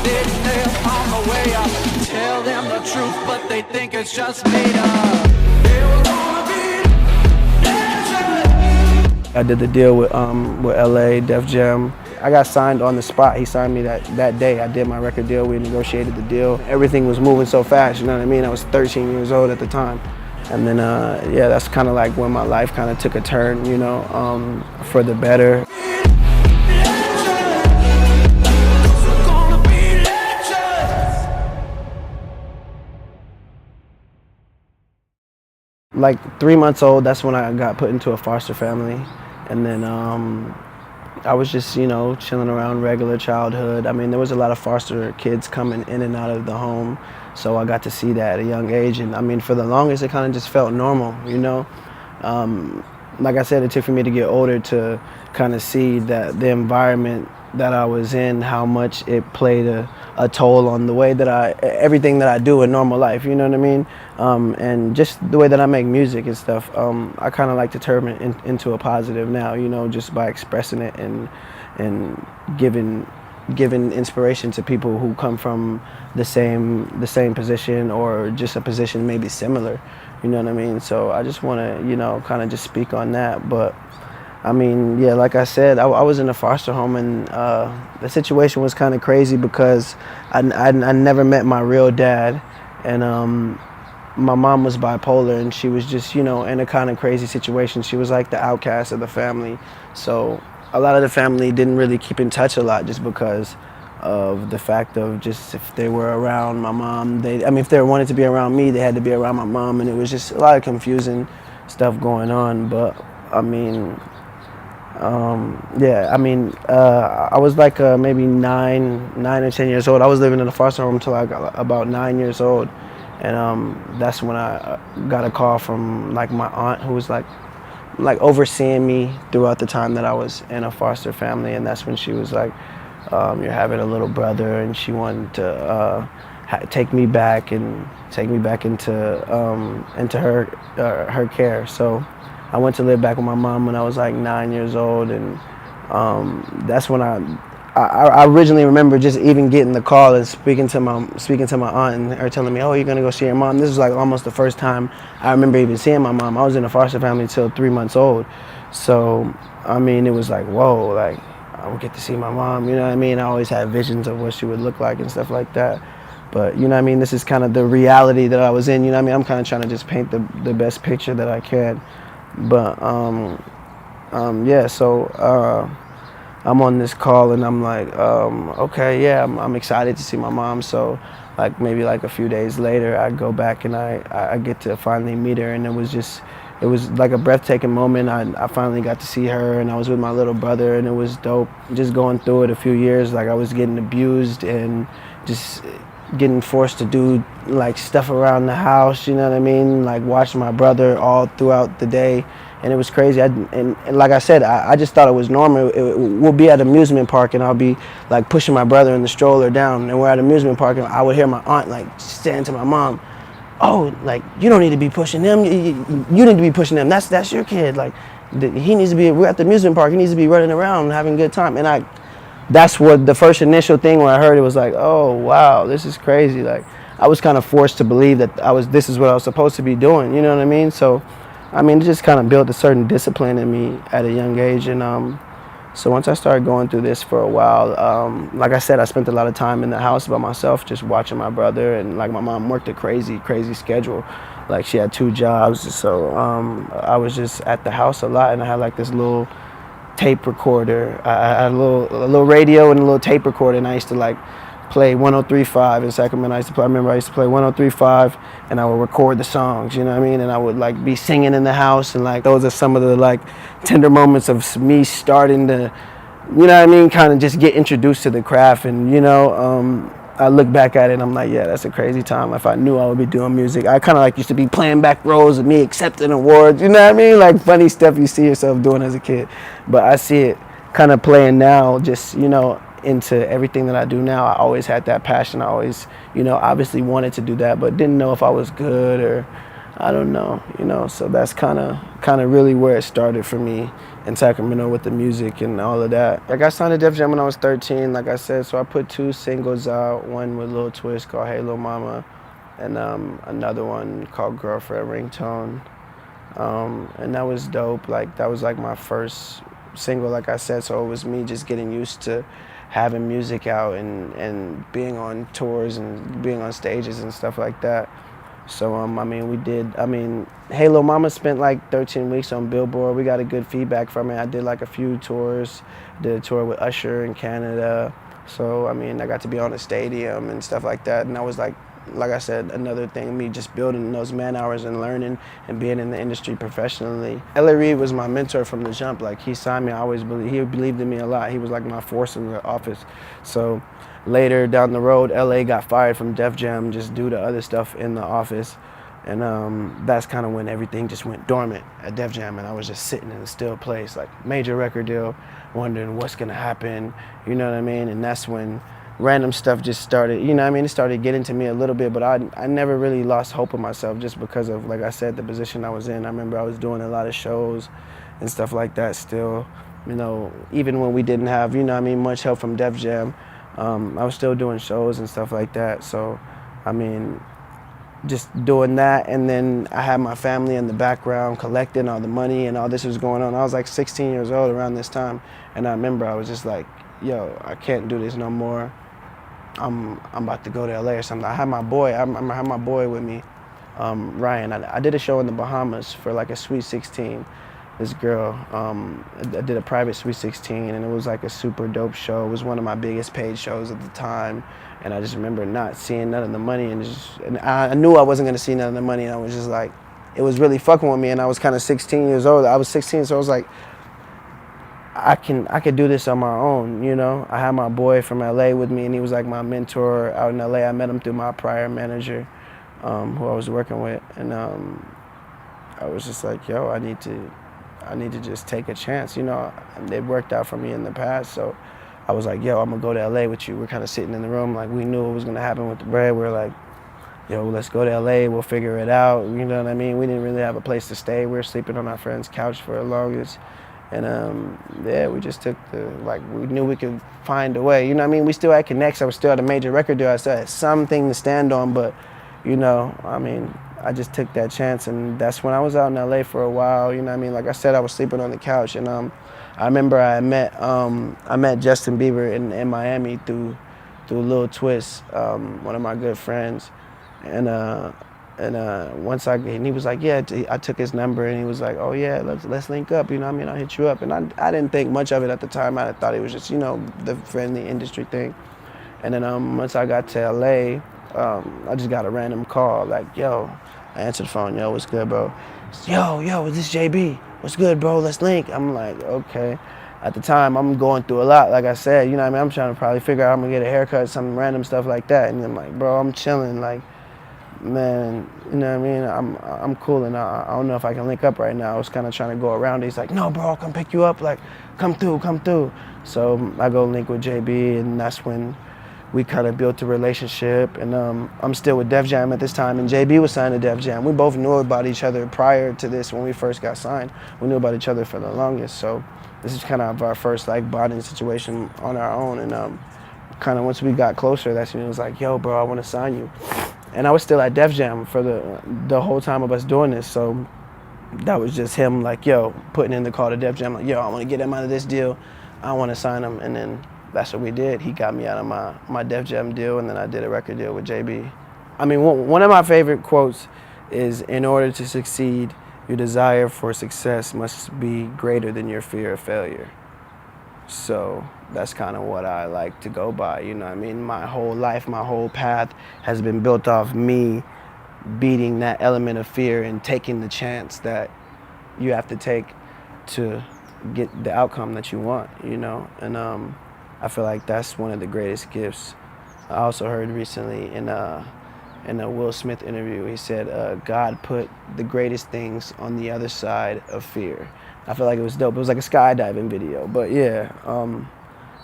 Sitting there on the way up. Tell them the truth, but they think it's just made up. They were gonna be legends. I did the deal with LA, Def Jam. I got signed on the spot. He signed me that day. I did my record deal. We negotiated the deal. Everything was moving so fast, you know what I mean? I was 13 years old at the time. And then, yeah, that's kind of like when my life kind of took a turn, you know, for the better. Like 3 months old, that's when I got put into a foster family. And then I was just, you know, chilling around regular childhood. I mean, there was a lot of foster kids coming in and out of the home, so I got to see that at a young age. And I mean, for the longest, it kind of just felt normal, you know. Like I said, it took for me to get older to kind of see that the environment that I was in, how much it played a toll on the way that everything that I do in normal life, you know what I mean? And just the way that I make music and stuff, I kind of like to turn it into a positive now, you know, just by expressing it and giving inspiration to people who come from the same position or just a position maybe similar, you know what I mean? So I just want to, you know, kind of just speak on that. But I mean, yeah, like I said, I was in a foster home, and the situation was kind of crazy because I never met my real dad, and my mom was bipolar, and she was just, you know, in a kind of crazy situation. She was like the outcast of the family, so a lot of the family didn't really keep in touch a lot just because of the fact of just if they were around my mom, if they wanted to be around me, they had to be around my mom, and it was just a lot of confusing stuff going on. But I mean, yeah, I mean, I was like maybe 9 or 10 years old. I was living in a foster home until I got about 9 years old, and that's when I got a call from like my aunt, who was like overseeing me throughout the time that I was in a foster family. And that's when she was like, you're having a little brother, and she wanted to take me back into her care. So I went to live back with my mom when I was like 9 years old, and that's when I originally remember just even getting the call and speaking to my aunt, and her telling me, "Oh, you're gonna go see your mom." This was like almost the first time I remember even seeing my mom. I was in a foster family until 3 months old, so I mean, it was like, whoa, like I would get to see my mom. You know what I mean? I always had visions of what she would look like and stuff like that. But you know what I mean? This is kind of the reality that I was in. You know what I mean? I'm kind of trying to just paint the best picture that I can. But yeah, so I'm on this call, and I'm like, okay, yeah, I'm excited to see my mom. So like maybe like a few days later, I go back and I get to finally meet her, and it was like a breathtaking moment. I finally got to see her, and I was with my little brother, and it was dope. Just going through it a few years, like I was getting abused and just getting forced to do like stuff around the house, you know what I mean? Like watching my brother all throughout the day, and it was crazy. And like I said, I just thought it was normal. We'll be at an amusement park, and I'll be like pushing my brother in the stroller down, and we're at an amusement park, and I would hear my aunt like saying to my mom, "Oh, like you don't need to be pushing them. You need to be pushing them. That's your kid. Like he needs to be. We're at the amusement park. He needs to be running around having a good time." And that's what the first initial thing when I heard it was like, oh wow, this is crazy. Like I was kind of forced to believe that this is what I was supposed to be doing, you know what I mean? So I mean, it just kind of built a certain discipline in me at a young age. And so once I started going through this for a while, like I said, I spent a lot of time in the house by myself, just watching my brother. And like my mom worked a crazy schedule. Like she had 2 jobs, so I was just at the house a lot, and I had like this little tape recorder. I had a little radio and a little tape recorder, and I used to like play 103.5 in Sacramento. I remember I used to play 103.5, and I would record the songs, you know what I mean? And I would like be singing in the house, and like those are some of the like tender moments of me starting to, you know what I mean, kind of just get introduced to the craft. And you know, I look back at it and I'm like, yeah, that's a crazy time. If I knew I would be doing music, I kind of like used to be playing back rows of me accepting awards, you know what I mean? Like funny stuff you see yourself doing as a kid. But I see it kind of playing now, just, you know, into everything that I do now. I always had that passion. I always, you know, obviously wanted to do that, but didn't know if I was good or I don't know, you know. So that's kind of really where it started for me in Sacramento with the music and all of that. Like I signed to Def Jam when I was 13, like I said. So I put 2 singles out, one with Lil Twist called Hey Lil Mama, and another one called Girlfriend Ringtone. And that was dope. Like that was like my first single, like I said. So it was me just getting used to having music out and being on tours and being on stages and stuff like that. So I mean, Hey Lil Mama spent like 13 weeks on Billboard. We got a good feedback from it. I did like a few tours. Did a tour with Usher in Canada. So I mean, I got to be on a stadium and stuff like that. And that was like I said, another thing, me just building those man hours and learning and being in the industry professionally. L.A. Reid was my mentor from the jump. Like he signed me, he believed in me a lot. He was like my force in the office. So later down the road, L.A. got fired from Def Jam just due to other stuff in the office. And that's kind of when everything just went dormant at Def Jam, and I was just sitting in a still place, like major record deal, wondering what's gonna happen, you know what I mean? And that's when random stuff just started, you know what I mean? It started getting to me a little bit, but I never really lost hope in myself just because of, like I said, the position I was in. I remember I was doing a lot of shows and stuff like that still, you know, even when we didn't have, you know what I mean, much help from Def Jam, I was still doing shows and stuff like that. So, I mean, just doing that, and then I had my family in the background collecting all the money and all this was going on. I was like 16 years old around this time, and I remember I was just like, yo, I can't do this no more. I'm about to go to LA or something. I had my boy with me, Ryan. I did a show in the Bahamas for like a Sweet 16. This girl, I did a private Sweet 16, and it was like a super dope show. It was one of my biggest paid shows at the time, and I just remember not seeing none of the money, and I knew I wasn't gonna see none of the money, and I was just like, it was really fucking with me, and I was kind of 16 years old. I was 16, so I was like, I could do this on my own, you know. I had my boy from LA with me, and he was like my mentor out in LA. I met him through my prior manager, who I was working with, and I was just like, yo, I need to just take a chance, you know. And it worked out for me in the past, so I was like, yo, I'm gonna go to LA with you. We're kind of sitting in the room, like we knew what was gonna happen with the bread. We're like, yo, let's go to LA. We'll figure it out. You know what I mean? We didn't really have a place to stay. We were sleeping on our friend's couch for the longest. And yeah, we just took we knew we could find a way. You know what I mean? We still had connects. I was still at a major record deal. I still had something to stand on, but, you know, I mean, I just took that chance, and that's when I was out in LA for a while. You know what I mean? Like I said, I was sleeping on the couch, and I remember I met Justin Bieber in Miami through Lil Twist, one of my good friends, and he was like, yeah, I took his number, and he was like, oh yeah, let's link up, you know what I mean, I'll hit you up. And I didn't think much of it at the time. I thought it was just, you know, the friendly industry thing. And then once I got to LA, I just got a random call, like, yo, I answered the phone, yo, what's good, bro? Yo, is this JB? What's good, bro? Let's link. I'm like, okay. At the time, I'm going through a lot, like I said, you know what I mean? I'm trying to probably figure out I'm gonna get a haircut, some random stuff like that. And I'm like, bro, I'm chilling, like, man, you know what I mean? I'm cool, and I don't know if I can link up right now. I was kind of trying to go around it. He's like, no, bro, I'll come pick you up. Like, come through. So I go link with JB, and that's when we kind of built a relationship. And I'm still with Def Jam at this time, and JB was signed to Def Jam. We both knew about each other prior to this when we first got signed. We knew about each other for the longest. So this is kind of our first like bonding situation on our own. And kind of once we got closer, that's when he was like, yo, bro, I want to sign you. And I was still at Def Jam for the whole time of us doing this. So that was just him like, yo, putting in the call to Def Jam, like, yo, I want to get him out of this deal. I want to sign him. And then that's what we did. He got me out of my Def Jam deal, and then I did a record deal with JB. I mean, one of my favorite quotes is, in order to succeed, your desire for success must be greater than your fear of failure. So that's kind of what I like to go by, you know what I mean? My whole life, my whole path has been built off me beating that element of fear and taking the chance that you have to take to get the outcome that you want, you know? And I feel like that's one of the greatest gifts. I also heard recently in a Will Smith interview, he said, God put the greatest things on the other side of fear. I feel like it was dope. It was like a skydiving video. But yeah,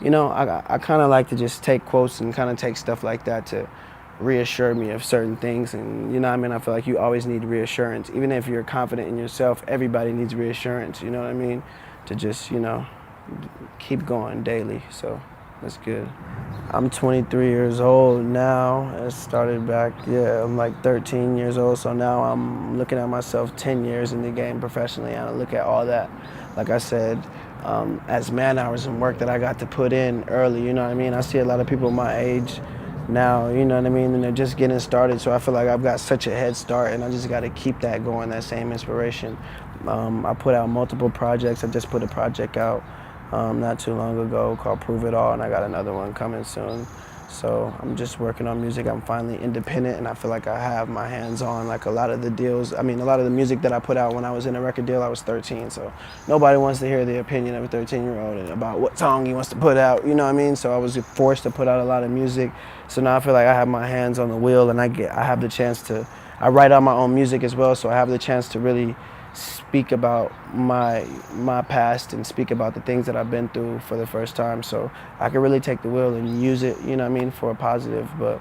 you know, I kind of like to just take quotes and kind of take stuff like that to reassure me of certain things. And you know what I mean? I feel like you always need reassurance. Even if you're confident in yourself, everybody needs reassurance, you know what I mean? To just, you know, keep going daily. So that's good. I'm 23 years old now. I started back, I'm like 13 years old. So now I'm looking at myself 10 years in the game professionally. And I look at all that, like I said, as man hours and work that I got to put in early, you know what I mean? I see a lot of people my age now, you know what I mean? And they're just getting started. So I feel like I've got such a head start, and I just got to keep that going, that same inspiration. I put out multiple projects. I just put a project out not too long ago called Prove It All, and I got another one coming soon. So I'm just working on music. I'm finally independent, and I feel like I have my hands on like a lot of the deals. I mean, a lot of the music that I put out when I was in a record deal, I was 13. So nobody wants to hear the opinion of a 13-year-old and about what song he wants to put out, you know what I mean? So I was forced to put out a lot of music. So now I feel like I have my hands on the wheel, and I have the chance to, I write out my own music as well, so I have the chance to really speak about my past and speak about the things that I've been through for the first time. So I can really take the wheel and use it, you know what I mean, for a positive, but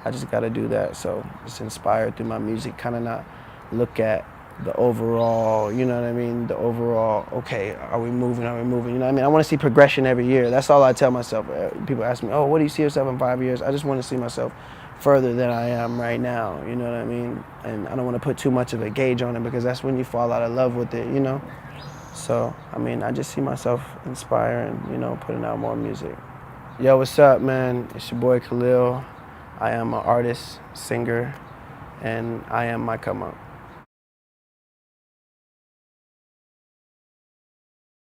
I just gotta do that. So it's inspired through my music, kind of not look at the overall, you know what I mean, the overall, okay, are we moving, you know what I mean? I wanna see progression every year. That's all I tell myself. People ask me, oh, what do you see yourself in 5 years? I just wanna see myself further than I am right now, you know what I mean? And I don't want to put too much of a gauge on it, because that's when you fall out of love with it, you know? So, I mean, I just see myself inspiring, you know, putting out more music. Yo, what's up, man? It's your boy Khalil. I am an artist, singer, and I am MyComeUp.